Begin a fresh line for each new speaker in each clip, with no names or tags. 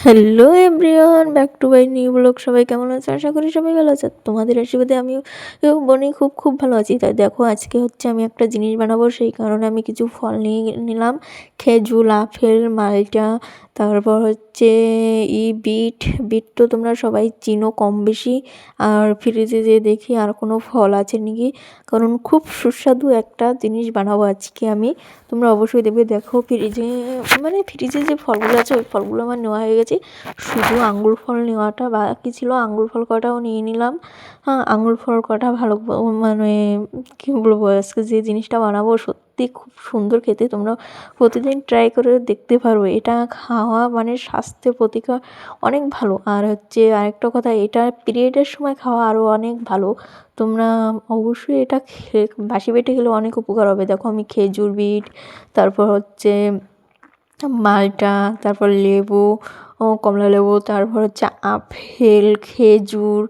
Hello everyone, back to my new blog. সবাই কেমন আছে? আশা করি সবাই ভালো আছে। তোমাদের আশীর্বাদে আমিও বনি খুব ভালো আছি। তাই দেখো, আজকে হচ্ছে আমি একটা জিনিস বানাবো, সেই কারণে আমি কিছু ফল নিয়ে নিলাম। খেজুর, আপেল, মালটা, তারপর হচ্ছে বিট। বিট তো তোমরা সবাই চিনো কম বেশি। আর ফ্রিজে যে দেখি আর কোনো ফল আছে নাকি, কারণ খুব সুস্বাদু একটা জিনিস বানাবো আজকে আমি। তোমরা অবশ্যই দেখবে। দেখো ফ্রিজে যে ফলগুলো আছে ওই ফলগুলো আমার নেওয়া হয়ে গেছে। শুধু আঙ্গুর ফল নেওয়াটা বাকি ছিল। আঙ্গুর ফল কটাও নিয়ে নিলাম। হ্যাঁ, আঙ্গুর ফল কটা ভালো মানে কী বলবো, আজকে যে জিনিসটা বানাবো সত্যি খুব সুন্দর খেতে। তোমরা প্রতিদিন ট্রাই করে দেখতে পারো। এটা খাওয়া মানে স্বাস্থ্যের প্রতিকার অনেক ভালো। আর হচ্ছে আরেকটা কথা, এটা পিরিয়ডের সময় খাওয়া আরও অনেক ভালো। তোমরা অবশ্যই এটা বাসি পেটে খেলে অনেক উপকার হবে। দেখো, আমি খেজুর, বিট, তারপর হচ্ছে মালটা, তারপর লেবু, কমলা লেবু, তারপর হচ্ছে আপেল, খেজুর,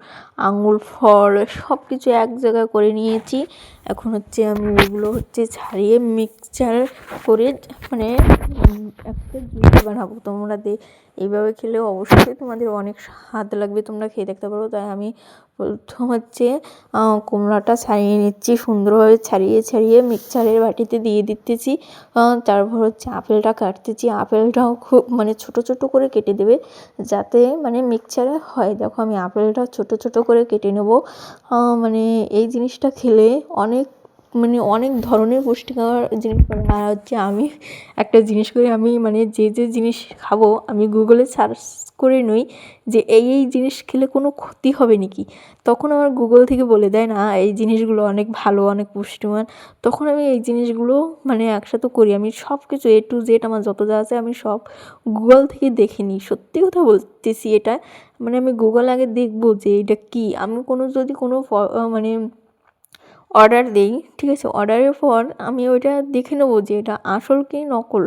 আঙুর ফল সব কিছু এক জায়গায় করে নিয়েছি। এখন হচ্ছে আমি এগুলো হচ্ছে ছাড়িয়ে মিক্সচার করে মানে একটা জুস বানাবো। তোমরা এইভাবে খেলে অবশ্যই তোমাদের অনেক স্বাদ লাগবে। তোমরা খেয়ে দেখতে পারো। তাই আমি প্রথম হচ্ছে কমলাটা ছাড়িয়ে নিচ্ছি, সুন্দরভাবে ছাড়িয়ে মিক্সচারের বাটিতে দিয়ে দিতেছি। তারপর হচ্ছে আপেলটা কাটতেছি। আপেলটাও খুব মানে ছোট ছোট করে কেটে দেবে, যাতে মানে মিক্সচারে হয়। দেখো, আমি আপেলটা ছোট ছোট করে কেটে নেব। মানে এই জিনিসটা খেলে অনেক ধরনের পুষ্টিকর জিনিস পাবে। আর হচ্ছে আমি একটা জিনিস করি, আমি মানে যে জিনিস খাবো আমি গুগলে সার্চ করে নিই যে এই জিনিস খেলে কোনো ক্ষতি হবে নাকি। তখন আমার গুগল থেকে বলে দেয় না এই জিনিসগুলো অনেক ভালো, অনেক পুষ্টিমান। তখন আমি এই জিনিসগুলো মানে একসাথে করি। আমি সব কিছু A to Z আমার যত যা আছে আমি সব গুগল থেকে দেখে নিই। সত্যি কথা বলতেছি এটা। মানে আমি গুগল আগে দেখবো যে এটা কী। আমি যদি কোনো মানে অর্ডার দিই, ঠিক আছে, অর্ডারের পর আমি ওইটা দেখে নেবো যে এটা আসল কি নকল।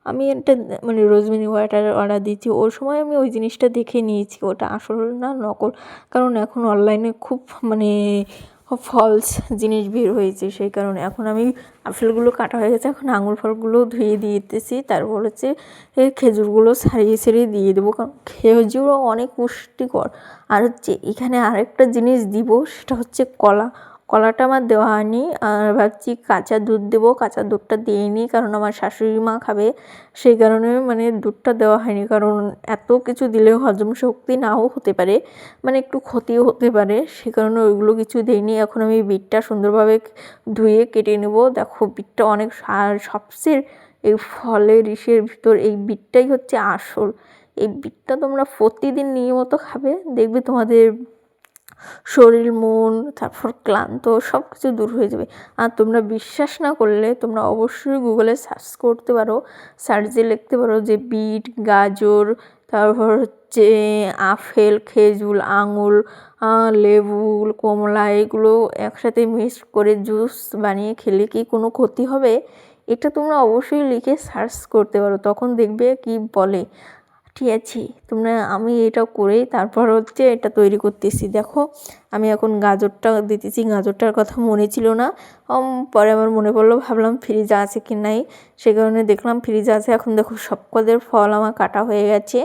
আমি একটা মানে রোজমেরি ওয়াটার অর্ডার দিচ্ছি, ওর সময় আমি ওই জিনিসটা দেখে নিয়েছি ওটা আসল না নকল। কারণ এখন অনলাইনে খুব মানে ফলস জিনিস বের হয়েছে, সেই কারণে এখন আমি আপেলগুলো কাটা হয়ে গেছে, এখন আঙুর ফলগুলো ধুয়ে দিতেছি। তারপর হচ্ছে এই খেজুরগুলো ছাড়িয়ে দিয়ে দেবো, কারণ খেজুরও অনেক পুষ্টিকর। আর হচ্ছে এখানে আরেকটা জিনিস দিব, সেটা হচ্ছে কলাটা আমার দেওয়া হয়নি। আর ভাবছি কাঁচা দুধ দেবো, কাঁচা দুধটা দিইনি কারণ আমার শাশুড়ি মা খাবে, সেই কারণে মানে দুধটা দেওয়া হয়নি। কারণ এত কিছু দিলেও হজম শক্তি নাও হতে পারে, মানে একটু ক্ষতিও হতে পারে, সে কারণে ওইগুলো কিছু দিইনি। এখন আমি বিটটা সুন্দরভাবে ধুয়ে কেটে নেব। দেখো, বিটটা অনেক সবচেয়ে এই ফলের ভিতর এই বিটটাই হচ্ছে আসল। এই বিটটা তোমরা প্রতিদিন নিয়মিত খাবে, দেখবে তোমাদের শরীর, মন, তারপর ক্লান্ত সব কিছু দূর হয়ে যাবে। আর তোমরা বিশ্বাস না করলে তোমরা অবশ্যই গুগলে সার্চ করতে পারো। সার্চে লিখতে পারো যে বিট, গাজর, তারপর হচ্ছে আপেল, খেজুর, আঙুর, লেবু, কমলা, এগুলো একসাথে মিক্স করে জুস বানিয়ে খেলে কি কোনো ক্ষতি হবে? এটা তোমরা অবশ্যই লিখে সার্চ করতে পারো, তখন দেখবে কি বলে। ঠিক আছে, আমি এটা করেই তারপর হচ্ছে এটা তৈরি করতেছি। দেখো, আমি এখন গাজরটা দিতেছি। গাজরটার কথা মনে ছিল না, পরে আমার মনে পড়লো, ভাবলাম ফ্রিজে আছে কি নাই, সে কারণে দেখলাম ফ্রিজে আছে। এখন দেখো, সব কদের ফল আমার কাটা হয়ে গেছে।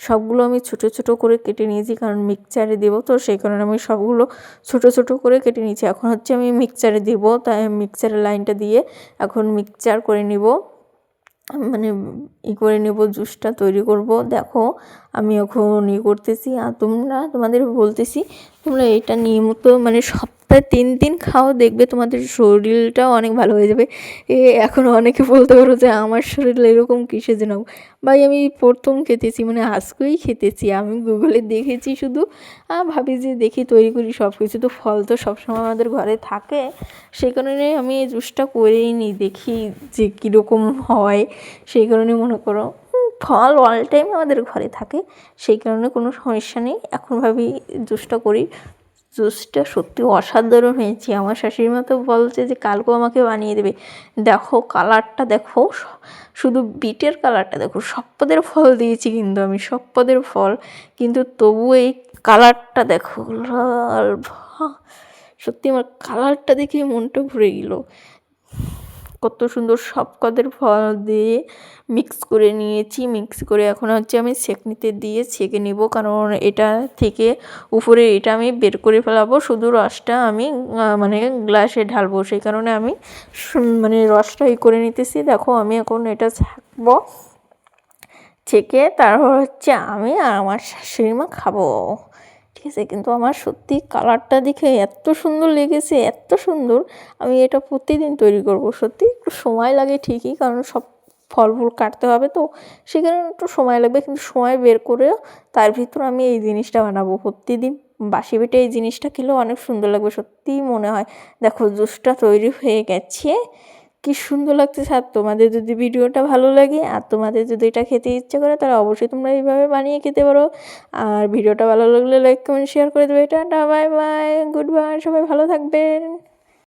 সবগুলো আমি ছোট ছোট করে কেটে নিয়েছি, কারণ মিক্সচারে দেবো তো, সেই কারণে আমি সবগুলো ছোট ছোট করে কেটে নিয়েছি। এখন হচ্ছে আমি মিক্সচারে দেবো, তাই মিক্সচারের লাইনটা দিয়ে এখন মিক্সচার করে নিব, মানে করে নেব, জুসটা তৈরি করব। দেখো, আমি এখন করতেছি। আর তোমাদের বলতেছি, তোমরা এটা নিয়মিত মানে সপ্তাহে 3 দিন খাও, দেখবে তোমাদের শরীরটাও অনেক ভালো হয়ে যাবে। এখন অনেকে বলতে পারো যে আমার শরীর এরকম কিসে যেন। ভাই, আমি প্রথম খেতেছি, মানে আজকেই খেতেছি। আমি গুগলে দেখেছি শুধু, ভাবি যে দেখি তৈরি করি সব কিছু। তো ফল তো সবসময় আমাদের ঘরে থাকে, সেই কারণে আমি এই জুসটা করেই নিই, দেখি যে কীরকম হয়। সেই কারণে মনে করো ফল অল টাইম আমাদের ঘরে থাকে, সেই কারণে কোনো সমস্যা নেই। এখন ভাবি জুসটা করি। জুসটা সত্যি অসাধারণ হয়েছে। আমার শাশুড়ি মা তো বলছে যে কালকেও আমাকে বানিয়ে দেবে। দেখো কালারটা, দেখো শুধু বিটের কালারটা দেখো। সব পদের ফল দিয়েছি কিন্তু আমি, সব পদের ফল, কিন্তু তবু এই কালারটা দেখো, লাল। সত্যি আমার কালারটা দেখে মনটা ভরে গেল। কত সুন্দর সব কদের ফল দিয়ে মিক্স করে নিয়েছি। মিক্স করে এখন হচ্ছে আমি ছেঁকনিতে দিয়ে ছেঁকে নিব, কারণ এটা থেকে উপরে এটা আমি বের করে ফেলাবো, শুধু রসটা আমি মানে গ্লাসে ঢালবো। সেই কারণে আমি মানে রসটা করে নিতেছি। দেখো আমি এখন এটা ছাঁকবো, ছেঁকে তারপর হচ্ছে আমি আর আমার শাশুড়ি মা খাবো, ঠিক আছে। কিন্তু আমার সত্যি কালারটা দেখে এত সুন্দর লেগেছে, এত সুন্দর। আমি এটা প্রতিদিন তৈরি করব। সত্যি একটু সময় লাগে ঠিকই, কারণ সব ফল ফুল কাটতে হবে তো, সেই কারণে একটু সময় লাগবে, কিন্তু সময় বের করেও তার ভিতর আমি এই জিনিসটা বানাবো। প্রতিদিন বাসি বেটে এই জিনিসটা খেলেও অনেক সুন্দর লাগবে, সত্যিই মনে হয়। দেখো জুসটা তৈরি হয়ে গেছে, কি সুন্দর লাগতেছে। আর তোমাদের যদি ভিডিওটা ভালো লাগে আর তোমাদের যদি এটা খেতে ইচ্ছে করে, তাহলে অবশ্যই তোমরা এইভাবে বানিয়ে খেতে পারো। আর ভিডিওটা ভালো লাগলে লাইক কমেন্ট শেয়ার করে দেবে। Tata bye bye, good bye, সবাই ভালো থাকবেন।